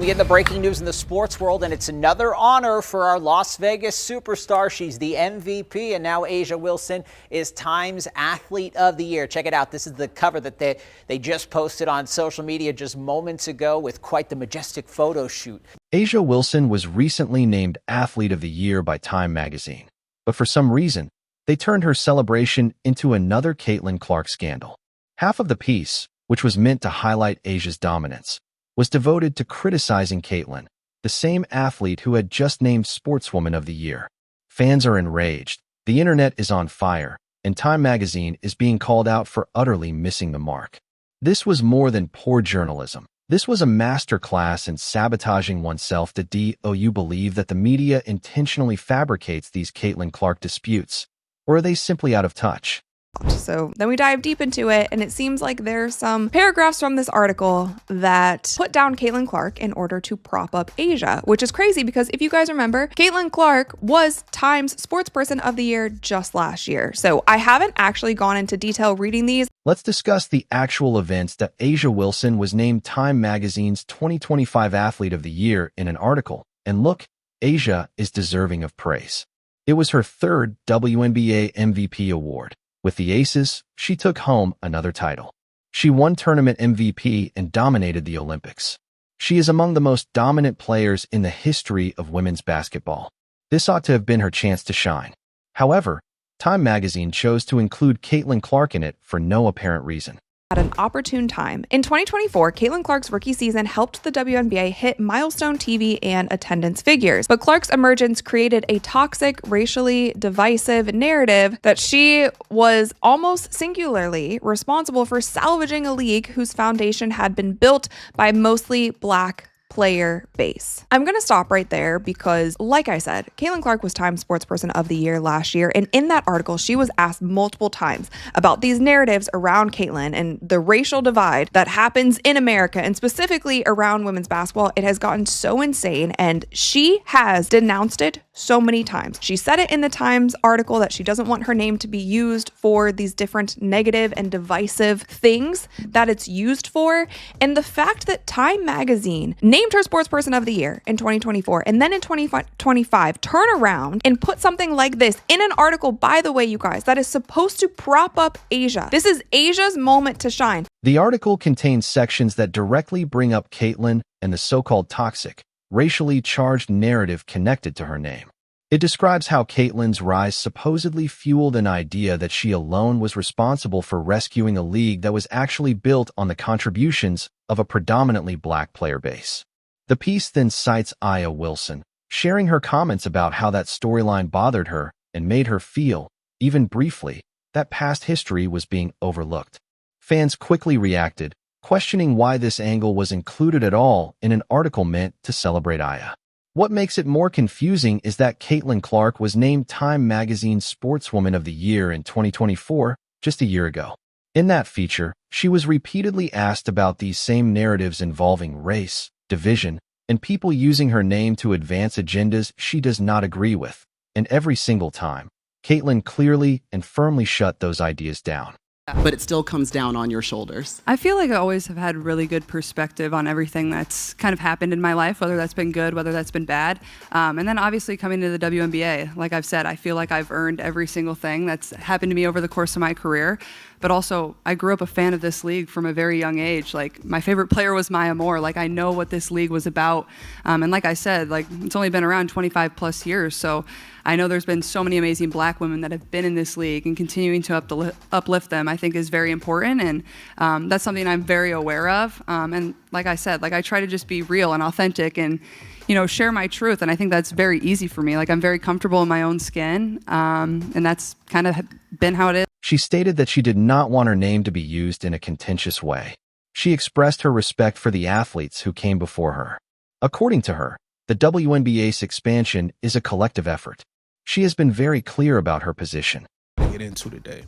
We get the breaking news in the sports world, and it's another honor for our Las Vegas superstar. She's the MVP, and now A'ja Wilson is Time's Athlete of the Year. Check it out. This is the cover that they just posted on social media just moments ago with quite the majestic photo shoot. A'ja Wilson was recently named Athlete of the Year by Time magazine, but for some reason, they turned her celebration into another Caitlin Clark scandal. Half of the piece, which was meant to highlight A'ja's dominance, was devoted to criticizing Caitlin, the same athlete who had just named Sportswoman of the Year. Fans are enraged, the internet is on fire, and Time magazine is being called out for utterly missing the mark. This was more than poor journalism. This was a masterclass in sabotaging oneself. Do you believe that the media intentionally fabricates these Caitlin Clark disputes, or are they simply out of touch? So then we dive deep into it, and it seems like there's some paragraphs from this article that put down Caitlin Clark in order to prop up A'ja, which is crazy because if you guys remember, Caitlin Clark was Time's Sportsperson of the Year just last year. So I haven't actually gone into detail reading these. Let's discuss the actual events that A'ja Wilson was named Time Magazine's 2025 Athlete of the Year in an article. And look, A'ja is deserving of praise. It was her third WNBA MVP award. With the Aces, she took home another title. She won tournament MVP and dominated the Olympics. She is among the most dominant players in the history of women's basketball. This ought to have been her chance to shine. However, Time magazine chose to include Caitlin Clark in it for no apparent reason. At an opportune time. In 2024, Caitlin Clark's rookie season helped the WNBA hit milestone TV and attendance figures, but Clark's emergence created a toxic, racially divisive narrative that she was almost singularly responsible for salvaging a league whose foundation had been built by mostly Black player base. I'm going to stop right there because, like I said, Caitlin Clark was Time Sportsperson of the Year last year, and in that article, she was asked multiple times about these narratives around Caitlin and the racial divide that happens in America, and specifically around women's basketball. It has gotten so insane, and she has denounced it so many times. She said it in the Times article that she doesn't want her name to be used for these different negative and divisive things that it's used for, and the fact that Time magazine named her Sportsperson of the Year in 2024, and then in 2025 turn around and put something like this in an article, by the way, you guys, that is supposed to prop up A'ja. This is A'ja's moment to shine. The article contains sections that directly bring up Caitlin and the so-called toxic, racially charged narrative connected to her name. It describes how Caitlin's rise supposedly fueled an idea that she alone was responsible for rescuing a league that was actually built on the contributions of a predominantly Black player base. The piece then cites A'ja Wilson, sharing her comments about how that storyline bothered her and made her feel, even briefly, that past history was being overlooked. Fans quickly reacted, questioning why this angle was included at all in an article meant to celebrate A'ja. What makes it more confusing is that Caitlin Clark was named Time Magazine's Sportswoman of the Year in 2024, just a year ago. In that feature, she was repeatedly asked about these same narratives involving race, division, and people using her name to advance agendas she does not agree with. And every single time, Caitlin clearly and firmly shut those ideas down. But it still comes down on your shoulders. I feel like I always have had really good perspective on everything that's kind of happened in my life, whether that's been good, whether that's been bad. And then obviously coming to the WNBA, like I've said, I feel like I've earned every single thing that's happened to me over the course of my career. But also, I grew up a fan of this league from a very young age. Like, my favorite player was Maya Moore. Like, I know what this league was about. And like I said, like, it's only been around 25 plus years. So I know there's been so many amazing Black women that have been in this league, and continuing to uplift them, I think, is very important. And that's something I'm very aware of. And like I said, like, I try to just be real and authentic and, you know, share my truth. And I think that's very easy for me. Like, I'm very comfortable in my own skin. And that's kind of been how it is. She stated that she did not want her name to be used in a contentious way. She expressed her respect for the athletes who came before her. According to her, the WNBA's expansion is a collective effort. She has been very clear about her position. Get into today.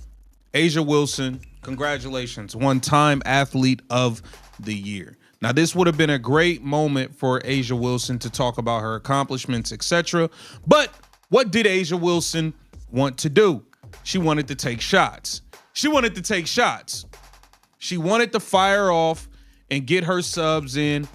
A'ja Wilson, congratulations, one Time Athlete of the Year. Now, this would have been a great moment for A'ja Wilson to talk about her accomplishments, etc. But what did A'ja Wilson want to do? She wanted to take shots. She wanted to take shots. She wanted to fire off and get her subs in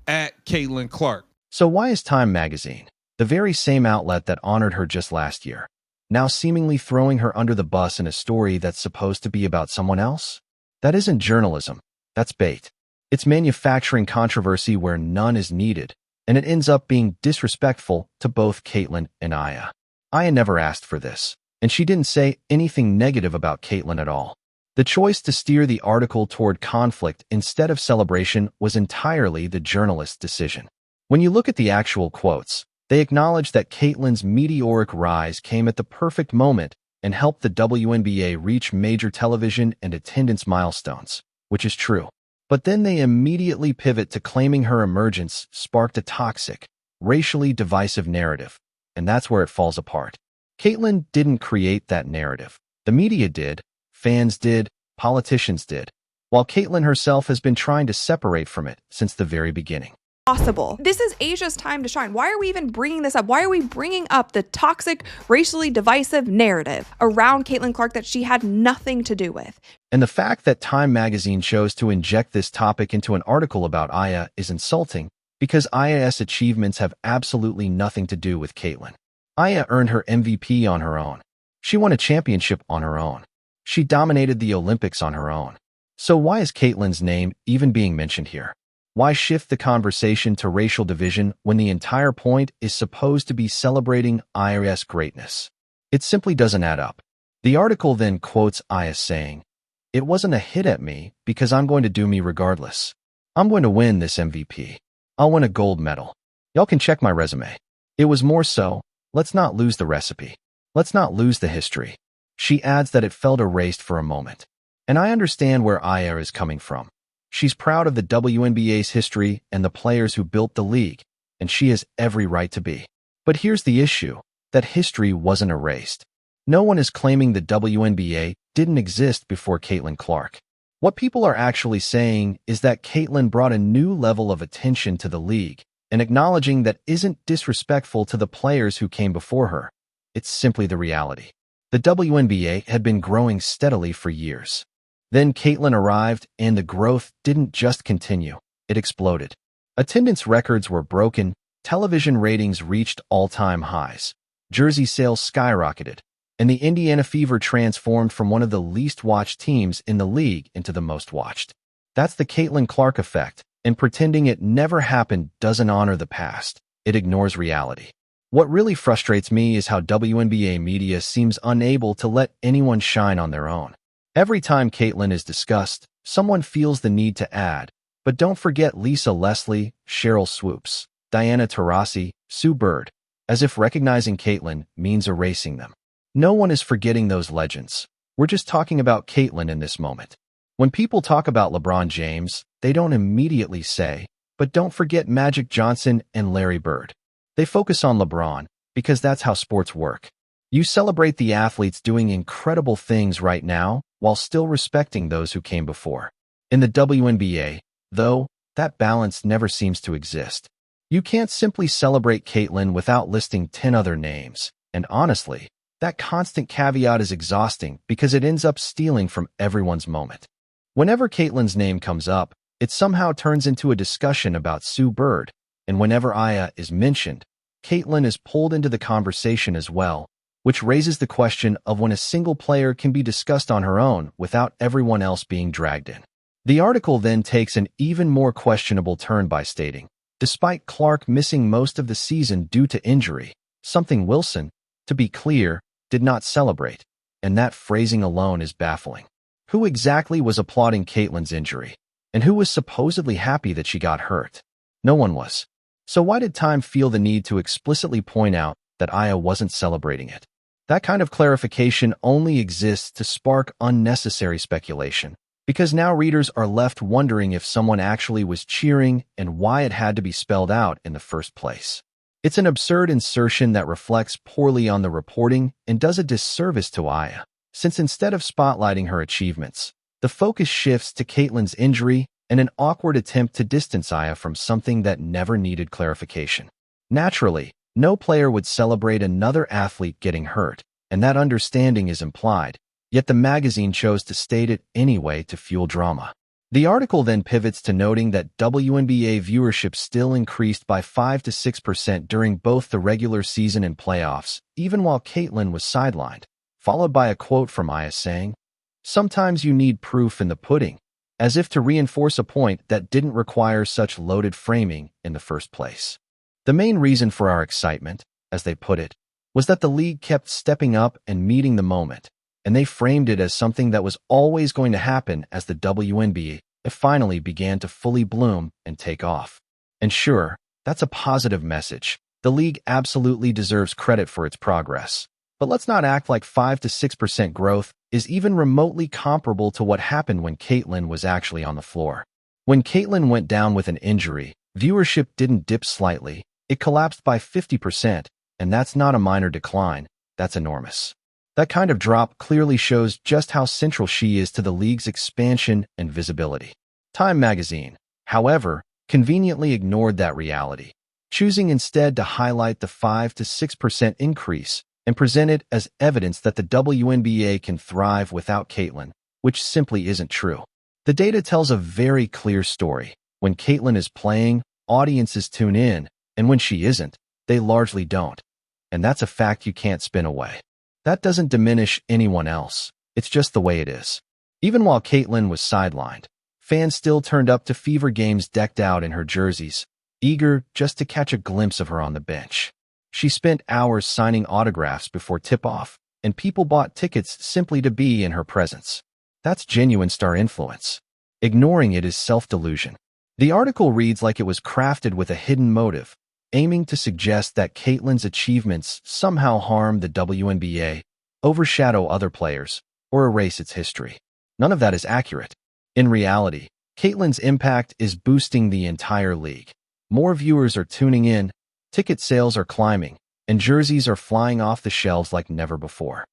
at Caitlin Clark. So why is Time magazine, the very same outlet that honored her just last year, now seemingly throwing her under the bus in a story that's supposed to be about someone else? That isn't journalism. That's bait. It's manufacturing controversy where none is needed, and it ends up being disrespectful to both Caitlin and Aya. Aya never asked for this, and she didn't say anything negative about Caitlin at all. The choice to steer the article toward conflict instead of celebration was entirely the journalist's decision. When you look at the actual quotes, they acknowledge that Caitlin's meteoric rise came at the perfect moment and helped the WNBA reach major television and attendance milestones, which is true. But then they immediately pivot to claiming her emergence sparked a toxic, racially divisive narrative, and that's where it falls apart. Caitlin didn't create that narrative. The media did, fans did, politicians did, while Caitlin herself has been trying to separate from it since the very beginning. Possible. This is Asia's time to shine. Why are we even bringing this up? Why are we bringing up the toxic, racially divisive narrative around Caitlin Clark that she had nothing to do with? And the fact that Time magazine chose to inject this topic into an article about Aya is insulting because Aya's achievements have absolutely nothing to do with Caitlin. Aya earned her MVP on her own. She won a championship on her own. She dominated the Olympics on her own. So why is Caitlin's name even being mentioned here? Why shift the conversation to racial division when the entire point is supposed to be celebrating Aya's greatness? It simply doesn't add up. The article then quotes Aya saying, "It wasn't a hit at me because I'm going to do me regardless. I'm going to win this MVP. I'll win a gold medal. Y'all can check my resume. It was more so, let's not lose the recipe. Let's not lose the history." She adds that it felt erased for a moment. And I understand where Aya is coming from. She's proud of the WNBA's history and the players who built the league, and she has every right to be. But here's the issue, that history wasn't erased. No one is claiming the WNBA didn't exist before Caitlin Clark. What people are actually saying is that Caitlin brought a new level of attention to the league, and acknowledging that isn't disrespectful to the players who came before her. It's simply the reality. The WNBA had been growing steadily for years. Then Caitlin arrived, and the growth didn't just continue, it exploded. Attendance records were broken, television ratings reached all-time highs, jersey sales skyrocketed, and the Indiana Fever transformed from one of the least-watched teams in the league into the most-watched. That's the Caitlin Clark effect, and pretending it never happened doesn't honor the past, it ignores reality. What really frustrates me is how WNBA media seems unable to let anyone shine on their own. Every time Caitlin is discussed, someone feels the need to add, but don't forget Lisa Leslie, Cheryl Swoops, Diana Taurasi, Sue Bird, as if recognizing Caitlin means erasing them. No one is forgetting those legends. We're just talking about Caitlin in this moment. When people talk about LeBron James, they don't immediately say, but don't forget Magic Johnson and Larry Bird. They focus on LeBron because that's how sports work. You celebrate the athletes doing incredible things right now while still respecting those who came before. In the WNBA, though, that balance never seems to exist. You can't simply celebrate Caitlin without listing 10 other names, and honestly, that constant caveat is exhausting because it ends up stealing from everyone's moment. Whenever Caitlin's name comes up, it somehow turns into a discussion about Sue Bird, and whenever Aya is mentioned, Caitlin is pulled into the conversation as well, which raises the question of when a single player can be discussed on her own without everyone else being dragged in. The article then takes an even more questionable turn by stating, despite Clark missing most of the season due to injury, something Wilson, to be clear, did not celebrate, and that phrasing alone is baffling. Who exactly was applauding Caitlin's injury, and who was supposedly happy that she got hurt? No one was. So why did Time feel the need to explicitly point out that Aya wasn't celebrating it? That kind of clarification only exists to spark unnecessary speculation, because now readers are left wondering if someone actually was cheering and why it had to be spelled out in the first place. It's an absurd insertion that reflects poorly on the reporting and does a disservice to Aya, since instead of spotlighting her achievements, the focus shifts to Caitlin's injury and an awkward attempt to distance Aya from something that never needed clarification. Naturally, no player would celebrate another athlete getting hurt, and that understanding is implied, yet the magazine chose to state it anyway to fuel drama. The article then pivots to noting that WNBA viewership still increased by 5 to 6% during both the regular season and playoffs, even while Caitlyn was sidelined, followed by a quote from Aya saying, "Sometimes you need proof in the pudding," as if to reinforce a point that didn't require such loaded framing in the first place. The main reason for our excitement, as they put it, was that the league kept stepping up and meeting the moment, and they framed it as something that was always going to happen as the WNBA finally began to fully bloom and take off. And sure, that's a positive message. The league absolutely deserves credit for its progress. But let's not act like 5 to 6% growth is even remotely comparable to what happened when Caitlyn was actually on the floor. When Caitlyn went down with an injury, viewership didn't dip slightly, it collapsed by 50%, and that's not a minor decline, that's enormous. That kind of drop clearly shows just how central she is to the league's expansion and visibility. Time magazine, however, conveniently ignored that reality, choosing instead to highlight the 5 to 6% increase and present it as evidence that the WNBA can thrive without Caitlyn, which simply isn't true. The data tells a very clear story. When Caitlyn is playing, audiences tune in, and when she isn't, they largely don't. And that's a fact you can't spin away. That doesn't diminish anyone else. It's just the way it is. Even while Caitlyn was sidelined, fans still turned up to Fever games decked out in her jerseys, eager just to catch a glimpse of her on the bench. She spent hours signing autographs before tip-off, and people bought tickets simply to be in her presence. That's genuine star influence. Ignoring it is self-delusion. The article reads like it was crafted with a hidden motive, aiming to suggest that Caitlyn's achievements somehow harm the WNBA, overshadow other players, or erase its history. None of that is accurate. In reality, Caitlyn's impact is boosting the entire league. More viewers are tuning in, ticket sales are climbing, and jerseys are flying off the shelves like never before.